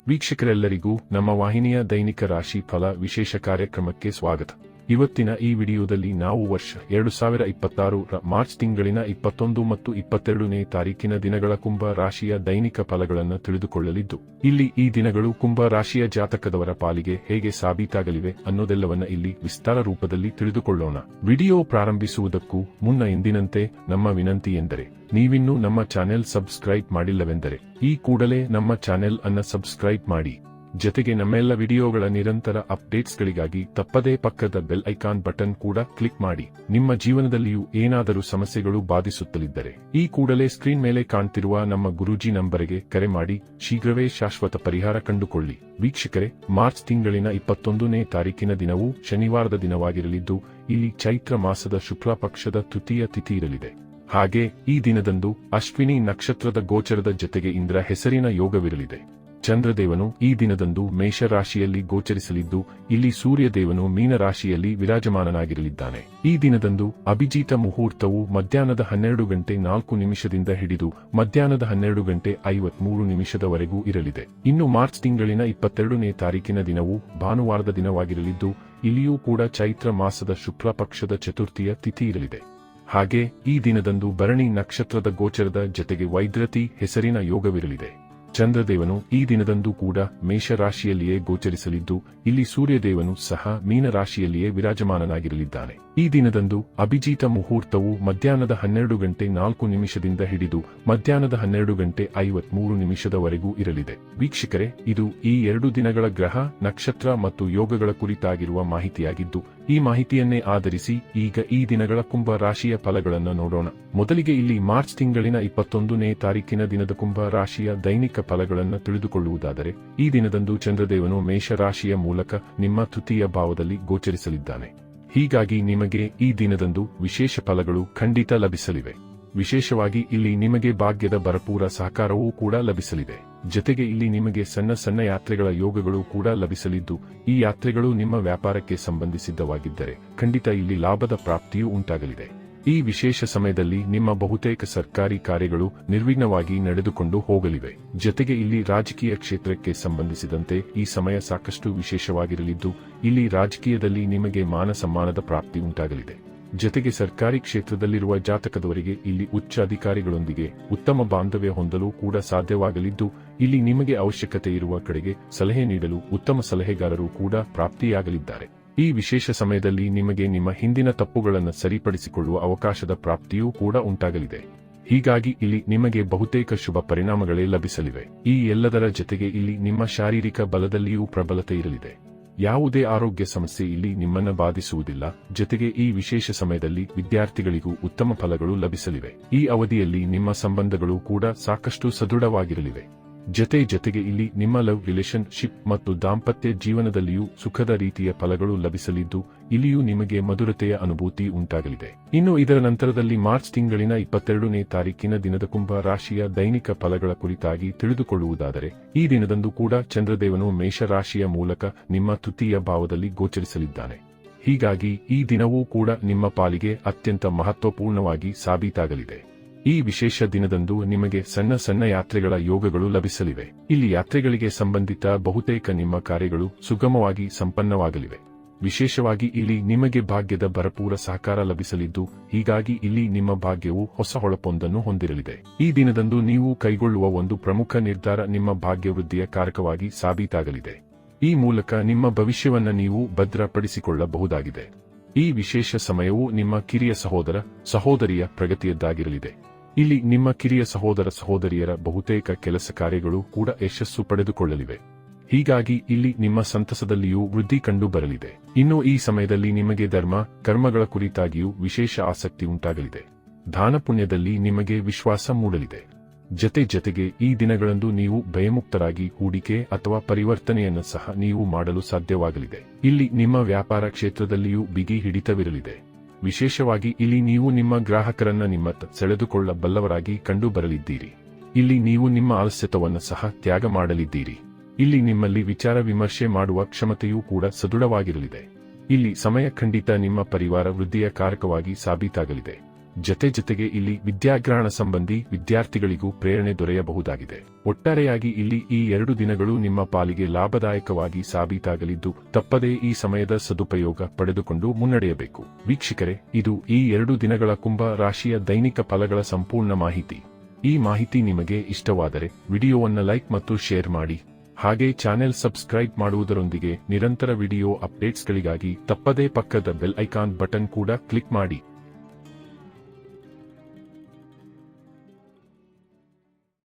ವೀಕ್ಷಕರೆಲ್ಲರಿಗೂ ನಮ್ಮ ವಾಹಿನಿಯ ದೈನಿಕ ರಾಶಿ ಫಲ ವಿಶೇಷ ಕಾರ್ಯಕ್ರಮಕ್ಕೆ ಸ್ವಾಗತ. ಇವತ್ತಿನ ಈ ವಿಡಿಯೋದಲ್ಲಿ ನಾವು ವರ್ಷ 2026 ರ ಮಾರ್ಚ್ ತಿಂಗಳಿನ 21 ಮತ್ತು 22ನೇ ತಾರೀಕಿನ ದಿನಗಳ ಕುಂಭ ರಾಶಿಯ ದೈನಿಕ ಫಲಗಳನ್ನು ತಿಳಿದುಕೊಳ್ಳಲಿದ್ದು, ಇಲ್ಲಿ ಈ ದಿನಗಳು ಕುಂಭ ರಾಶಿಯ ಜಾತಕದವರ ಪಾಲಿಗೆ ಹೇಗೆ ಸಾಬೀತಾಗಲಿವೆ ಅನ್ನೋದೆಲ್ಲವನ್ನ ಇಲ್ಲಿ ವಿಸ್ತಾರ ರೂಪದಲ್ಲಿ ತಿಳಿದುಕೊಳ್ಳೋಣ. ವಿಡಿಯೋ ಪ್ರಾರಂಭಿಸುವುದಕ್ಕೂ ಮುನ್ನ ಎಂದಿನಂತೆ ನಮ್ಮ ವಿನಂತಿ ಎಂದರೆ, ನೀವಿನ್ನೂ ನಮ್ಮ ಚಾನೆಲ್ ಸಬ್ಸ್ಕ್ರೈಬ್ ಮಾಡಿಲ್ಲವೆಂದರೆ ಈ ಕೂಡಲೇ ನಮ್ಮ ಚಾನೆಲ್ ಅನ್ನ ಸಬ್ಸ್ಕ್ರೈಬ್ ಮಾಡಿ. ಜೊತೆಗೆ ನಮ್ಮೆಲ್ಲ ವಿಡಿಯೋಗಳ ನಿರಂತರ ಅಪ್ಡೇಟ್ಸ್ಗಳಿಗಾಗಿ ತಪ್ಪದೇ ಪಕ್ಕದ ಬೆಲ್ ಐಕಾನ್ ಬಟನ್ ಕೂಡ ಕ್ಲಿಕ್ ಮಾಡಿ. ನಿಮ್ಮ ಜೀವನದಲ್ಲಿಯೂ ಏನಾದರೂ ಸಮಸ್ಯೆಗಳು ಬಾಧಿಸುತ್ತಲಿದ್ದರೆ ಈ ಕೂಡಲೇ ಸ್ಕ್ರೀನ್ ಮೇಲೆ ಕಾಣ್ತಿರುವ ನಮ್ಮ ಗುರೂಜಿ ನಂಬರಿಗೆ ಕರೆ ಮಾಡಿ ಶೀಘ್ರವೇ ಶಾಶ್ವತ ಪರಿಹಾರ ಕಂಡುಕೊಳ್ಳಿ. ವೀಕ್ಷಕರೇ, ಮಾರ್ಚ್ ತಿಂಗಳಿನ 21ನೇ ತಾರೀಕಿನ ದಿನವೂ ಶನಿವಾರದ ದಿನವಾಗಿರಲಿದ್ದು, ಇಲ್ಲಿ ಚೈತ್ರ ಮಾಸದ ಶುಕ್ಲ ಪಕ್ಷದ ತೃತೀಯ ತಿಥಿ ಇರಲಿದೆ. ಹಾಗೆ ಈ ದಿನದಂದು ಅಶ್ವಿನಿ ನಕ್ಷತ್ರದ ಗೋಚರದ ಜೊತೆಗೆ ಇಂದ್ರ ಹೆಸರಿನ ಯೋಗವಿರಲಿದೆ. ಚಂದ್ರದೇವನು ಈ ದಿನದಂದು ಮೇಷರಾಶಿಯಲ್ಲಿ ಗೋಚರಿಸಲಿದ್ದು, ಇಲ್ಲಿ ಸೂರ್ಯದೇವನು ಮೀನರಾಶಿಯಲ್ಲಿ ವಿರಾಜಮಾನನಾಗಿರಲಿದ್ದಾನೆ. ಈ ದಿನದಂದು ಅಭಿಜಿತ ಮುಹೂರ್ತವು ಮಧ್ಯಾಹ್ನದ 12:04 ಹಿಡಿದು ಮಧ್ಯಾಹ್ನದ 12:53 ಇರಲಿದೆ. ಇನ್ನು ಮಾರ್ಚ್ ತಿಂಗಳಿನ 22ನೇ ತಾರೀಕಿನ ದಿನವು ಭಾನುವಾರದ ದಿನವಾಗಿರಲಿದ್ದು, ಇಲ್ಲಿಯೂ ಕೂಡ ಚೈತ್ರ ಮಾಸದ ಶುಕ್ಲ ಪಕ್ಷದ ಚತುರ್ಥಿಯ ತಿಥಿ ಇರಲಿದೆ. ಹಾಗೆ ಈ ದಿನದಂದು ಭರಣಿ ನಕ್ಷತ್ರದ ಗೋಚರದ ಜೊತೆಗೆ ವೈದ್ರತಿ ಹೆಸರಿನ ಯೋಗವಿರಲಿದೆ. ಚಂದ್ರದೇವನು ಈ ದಿನದಂದು ಕೂಡ ಮೇಷರಾಶಿಯಲ್ಲಿಯೇ ಗೋಚರಿಸಲಿದ್ದು, ಇಲ್ಲಿ ಸೂರ್ಯದೇವನು ಸಹ ಮೀನರಾಶಿಯಲ್ಲಿಯೇ ವಿರಾಜಮಾನನಾಗಿರಲಿದ್ದಾನೆ. ಈ ದಿನದಂದು ಅಭಿಜಿತ ಮುಹೂರ್ತವು ಮಧ್ಯಾಹ್ನದ 12:04 ಹಿಡಿದು ಮಧ್ಯಾಹ್ನದ 12:53 ಇರಲಿದೆ. ವೀಕ್ಷಕರೇ, ಇದು ಈ 2 ದಿನಗಳ ಗ್ರಹ, ನಕ್ಷತ್ರ ಮತ್ತು ಯೋಗಗಳ ಕುರಿತಾಗಿರುವ ಮಾಹಿತಿಯಾಗಿದ್ದು, ಈ ಮಾಹಿತಿಯನ್ನೇ ಆಧರಿಸಿ ಈಗ ಈ ದಿನಗಳ ಕುಂಭ ರಾಶಿಯ ಫಲಗಳನ್ನು ನೋಡೋಣ. ಮೊದಲಿಗೆ ಇಲ್ಲಿ ಮಾರ್ಚ್ ತಿಂಗಳಿನ 21ನೇ ತಾರೀಕಿನ ದಿನದ ಕುಂಭ ರಾಶಿಯ ದೈನಿಕ ಫಲಗಳನ್ನು ತಿಳಿದುಕೊಳ್ಳುವುದಾದರೆ, ಈ ದಿನದಂದು ಚಂದ್ರದೇವನು ಮೇಷರಾಶಿಯ ಮೂಲಕ ನಿಮ್ಮ ತೃತೀಯ ಭಾವದಲ್ಲಿ ಗೋಚರಿಸಲಿದ್ದಾನೆ. ಹೀಗಾಗಿ ನಿಮಗೆ ಈ ದಿನದಂದು ವಿಶೇಷ ಫಲಗಳು ಖಂಡಿತ ಲಭಿಸಲಿವೆ. ವಿಶೇಷವಾಗಿ ಇಲ್ಲಿ ನಿಮಗೆ ಭಾಗ್ಯದ ಭರಪೂರ ಸಹಕಾರವೂ ಕೂಡ ಲಭಿಸಲಿದೆ. ಜೊತೆಗೆ ಇಲ್ಲಿ ನಿಮಗೆ ಸಣ್ಣ ಸಣ್ಣ ಯಾತ್ರೆಗಳ ಯೋಗಗಳು ಕೂಡ ಲಭಿಸಲಿದ್ದು, ಈ ಯಾತ್ರೆಗಳು ನಿಮ್ಮ ವ್ಯಾಪಾರಕ್ಕೆ ಸಂಬಂಧಿಸಿದ್ದವಾಗಿದ್ದರೆ ಖಂಡಿತ ಇಲ್ಲಿ ಲಾಭದ ಪ್ರಾಪ್ತಿಯೂ ಉಂಟಾಗಲಿದೆ. ಈ ವಿಶೇಷ ಸಮಯದಲ್ಲಿ ನಿಮ್ಮ ಬಹುತೇಕ ಸರ್ಕಾರಿ ಕಾರ್ಯಗಳು ನಿರ್ವಿಘ್ನವಾಗಿ ನಡೆದುಕೊಂಡು ಹೋಗಲಿವೆ. ಜೊತೆಗೆ ಇಲ್ಲಿ ರಾಜಕೀಯ ಕ್ಷೇತ್ರಕ್ಕೆ ಸಂಬಂಧಿಸಿದಂತೆ ಈ ಸಮಯ ಸಾಕಷ್ಟು ವಿಶೇಷವಾಗಿರಲಿದ್ದು, ಇಲ್ಲಿ ರಾಜಕೀಯದಲ್ಲಿ ನಿಮಗೆ ಮಾನ ಸಮ್ಮಾನದ ಪ್ರಾಪ್ತಿ ಉಂಟಾಗಲಿದೆ. ಜೊತೆಗೆ ಸರ್ಕಾರಿ ಕ್ಷೇತ್ರದಲ್ಲಿರುವ ಜಾತಕದವರಿಗೆ ಇಲ್ಲಿ ಉಚ್ಚ ಅಧಿಕಾರಿಗಳೊಂದಿಗೆ ಉತ್ತಮ ಬಾಂಧವ್ಯ ಹೊಂದಲು ಕೂಡ ಸಾಧ್ಯವಾಗಲಿದ್ದು, ಇಲ್ಲಿ ನಿಮಗೆ ಅವಶ್ಯಕತೆ ಇರುವ ಕಡೆಗೆ ಸಲಹೆ ನೀಡಲು ಉತ್ತಮ ಸಲಹೆಗಾರರು ಕೂಡ ಪ್ರಾಪ್ತಿಯಾಗಲಿದ್ದಾರೆ. ಈ ವಿಶೇಷ ಸಮಯದಲ್ಲಿ ನಿಮಗೆ ನಿಮ್ಮ ಹಿಂದಿನ ತಪ್ಪುಗಳನ್ನು ಸರಿಪಡಿಸಿಕೊಳ್ಳುವ ಅವಕಾಶದ ಪ್ರಾಪ್ತಿಯೂ ಕೂಡ ಉಂಟಾಗಲಿದೆ. ಹೀಗಾಗಿ ಇಲ್ಲಿ ನಿಮಗೆ ಬಹುತೇಕ ಶುಭ ಪರಿಣಾಮಗಳೇ ಲಭಿಸಲಿವೆ. ಈ ಎಲ್ಲದರ ಜೊತೆಗೆ ಇಲ್ಲಿ ನಿಮ್ಮ ಶಾರೀರಿಕ ಬಲದಲ್ಲಿಯೂ ಪ್ರಬಲತೆ ಇರಲಿದೆ. ಯಾವುದೇ ಆರೋಗ್ಯ ಸಮಸ್ಯೆ ಇಲ್ಲಿ ನಿಮ್ಮನ್ನ ಬಾಧಿಸುವುದಿಲ್ಲ. ಜೊತೆಗೆ ಈ ವಿಶೇಷ ಸಮಯದಲ್ಲಿ ವಿದ್ಯಾರ್ಥಿಗಳಿಗೂ ಉತ್ತಮ ಫಲಗಳು ಲಭಿಸಲಿವೆ. ಈ ಅವಧಿಯಲ್ಲಿ ನಿಮ್ಮ ಸಂಬಂಧಗಳು ಕೂಡ ಸಾಕಷ್ಟು ಸದೃಢವಾಗಿರಲಿವೆ. ಜೊತೆಗೆ ಇಲ್ಲಿ ನಿಮ್ಮ ಲವ್ ರಿಲೇಶನ್ಶಿಪ್ ಮತ್ತು ದಾಂಪತ್ಯ ಜೀವನದಲ್ಲಿಯೂ ಸುಖದ ರೀತಿಯ ಫಲಗಳು ಲಭಿಸಲಿದ್ದು, ಇಲ್ಲಿಯೂ ನಿಮಗೆ ಮಧುರತೆಯ ಅನುಭೂತಿ ಉಂಟಾಗಲಿದೆ. ಇನ್ನು ಇದರ ನಂತರದಲ್ಲಿ ಮಾರ್ಚ್ ತಿಂಗಳಿನ 22ನೇ ತಾರೀಕಿನ ದಿನದ ಕುಂಭ ರಾಶಿಯ ದೈನಿಕ ಫಲಗಳ ಕುರಿತಾಗಿ ತಿಳಿದುಕೊಳ್ಳುವುದಾದರೆ, ಈ ದಿನದಂದು ಕೂಡ ಚಂದ್ರದೇವನು ಮೇಷರಾಶಿಯ ಮೂಲಕ ನಿಮ್ಮ ತೃತೀಯ ಭಾವದಲ್ಲಿ ಗೋಚರಿಸಲಿದ್ದಾನೆ. ಹೀಗಾಗಿ ಈ ದಿನವೂ ಕೂಡ ನಿಮ್ಮ ಪಾಲಿಗೆ ಅತ್ಯಂತ ಮಹತ್ವಪೂರ್ಣವಾಗಿ ಸಾಬೀತಾಗಲಿದೆ. ಈ ವಿಶೇಷ ದಿನದಂದು ನಿಮಗೆ ಸಣ್ಣ ಸಣ್ಣ ಯಾತ್ರೆಗಳ ಯೋಗಗಳು ಲಭಿಸಲಿವೆ. ಇಲ್ಲಿ ಯಾತ್ರೆಗಳಿಗೆ ಸಂಬಂಧಿತ ಬಹುತೇಕ ನಿಮ್ಮ ಕಾರ್ಯಗಳು ಸುಗಮವಾಗಿ ಸಂಪನ್ನವಾಗಲಿವೆ. ವಿಶೇಷವಾಗಿ ಇಲ್ಲಿ ನಿಮಗೆ ಭಾಗ್ಯದ ಭರಪೂರ ಸಹಕಾರ ಲಭಿಸಲಿದ್ದು, ಹೀಗಾಗಿ ಇಲ್ಲಿ ನಿಮ್ಮ ಭಾಗ್ಯವು ಹೊಸ ಹೊಳಪೊಂದನ್ನು ಹೊಂದಿರಲಿದೆ. ಈ ದಿನದಂದು ನೀವು ಕೈಗೊಳ್ಳುವ ಒಂದು ಪ್ರಮುಖ ನಿರ್ಧಾರ ನಿಮ್ಮ ಭಾಗ್ಯವೃದ್ಧಿಯ ಕಾರಕವಾಗಿ ಸಾಬೀತಾಗಲಿದೆ. ಈ ಮೂಲಕ ನಿಮ್ಮ ಭವಿಷ್ಯವನ್ನ ನೀವು ಭದ್ರಪಡಿಸಿಕೊಳ್ಳಬಹುದಾಗಿದೆ. ಈ ವಿಶೇಷ ಸಮಯವು ನಿಮ್ಮ ಕಿರಿಯ ಸಹೋದರ ಸಹೋದರಿಯ ಪ್ರಗತಿಯದ್ದಾಗಿರಲಿದೆ. ಇಲ್ಲಿ ನಿಮ್ಮ ಕಿರಿಯ ಸಹೋದರ ಸಹೋದರಿಯರ ಬಹುತೇಕ ಕೆಲಸ ಕಾರ್ಯಗಳು ಕೂಡ ಯಶಸ್ಸು ಪಡೆದುಕೊಳ್ಳಲಿವೆ. ಹೀಗಾಗಿ ಇಲ್ಲಿ ನಿಮ್ಮ ಸಂತಸದಲ್ಲಿಯೂ ವೃದ್ಧಿ ಕಂಡು ಬರಲಿದೆ. ಇನ್ನು ಈ ಸಮಯದಲ್ಲಿ ನಿಮಗೆ ಧರ್ಮ ಕರ್ಮಗಳ ಕುರಿತಾಗಿಯೂ ವಿಶೇಷ ಆಸಕ್ತಿ ಉಂಟಾಗಲಿದೆ. ದಾನ ಪುಣ್ಯದಲ್ಲಿ ನಿಮಗೆ ವಿಶ್ವಾಸ ಮೂಡಲಿದೆ. ಜೊತೆಗೆ ಈ ದಿನಗಳಂದು ನೀವು ಭಯಮುಕ್ತರಾಗಿ ಹೂಡಿಕೆ ಅಥವಾ ಪರಿವರ್ತನೆಯನ್ನು ಸಹ ನೀವು ಮಾಡಲು ಸಾಧ್ಯವಾಗಲಿದೆ. ಇಲ್ಲಿ ನಿಮ್ಮ ವ್ಯಾಪಾರ ಕ್ಷೇತ್ರದಲ್ಲಿಯೂ ಬಿಗಿ ಹಿಡಿತವಿರಲಿದೆ. ವಿಶೇಷವಾಗಿ ಇಲ್ಲಿ ನೀವು ನಿಮ್ಮ ಗ್ರಾಹಕರನ್ನ ನಿಮ್ಮತ್ತ ಸೆಳೆದುಕೊಳ್ಳಬಲ್ಲವರಾಗಿ ಕಂಡು ಬರಲಿದ್ದೀರಿ. ಇಲ್ಲಿ ನೀವು ನಿಮ್ಮ ಆಲಸ್ಯತವನ್ನು ಸಹ ತ್ಯಾಗ ಮಾಡಲಿದ್ದೀರಿ. ಇಲ್ಲಿ ನಿಮ್ಮಲ್ಲಿ ವಿಚಾರ ವಿಮರ್ಶೆ ಮಾಡುವ ಕ್ಷಮತೆಯೂ ಕೂಡ ಸದೃಢವಾಗಿರಲಿದೆ. ಇಲ್ಲಿ ಸಮಯ ಖಂಡಿತ ನಿಮ್ಮ ಪರಿವಾರ ವೃದ್ಧಿಯ ಕಾರಕವಾಗಿ ಸಾಬೀತಾಗಲಿದೆ. ಜತೆಗೆ ಇಲ್ಲಿ ವಿದ್ಯಾಗ್ರಹಣ ಸಂಬಂಧಿ ವಿದ್ಯಾರ್ಥಿಗಳಿಗೂ ಪ್ರೇರಣೆ ದೊರೆಯಬಹುದಾಗಿದೆ. ಒಟ್ಟಾರೆಯಾಗಿ ಇಲ್ಲಿ ಈ 2 ದಿನಗಳು ನಿಮ್ಮ ಪಾಲಿಗೆ ಲಾಭದಾಯಕವಾಗಿ ಸಾಬೀತಾಗಲಿದ್ದು ತಪ್ಪದೇ ಈ ಸಮಯದ ಸದುಪಯೋಗ ಪಡೆದುಕೊಂಡು ಮುನ್ನಡೆಯಬೇಕು. ವೀಕ್ಷಕರೇ, ಇದು ಈ 2 ದಿನಗಳ ಕುಂಭ ರಾಶಿಯ ದೈನಿಕ ಫಲಗಳ ಸಂಪೂರ್ಣ ಮಾಹಿತಿ. ಈ ಮಾಹಿತಿ ನಿಮಗೆ ಇಷ್ಟವಾದರೆ ವಿಡಿಯೋವನ್ನು ಲೈಕ್ ಮತ್ತು ಶೇರ್ ಮಾಡಿ. ಹಾಗೆ ಚಾನೆಲ್ ಸಬ್ಸ್ಕ್ರೈಬ್ ಮಾಡುವುದರೊಂದಿಗೆ ನಿರಂತರ ವಿಡಿಯೋ ಅಪ್ಡೇಟ್ಸ್ಗಳಿಗಾಗಿ ತಪ್ಪದೇ ಪಕ್ಕದ ಬೆಲ್ ಐಕಾನ್ ಬಟನ್ ಕೂಡ ಕ್ಲಿಕ್ ಮಾಡಿ.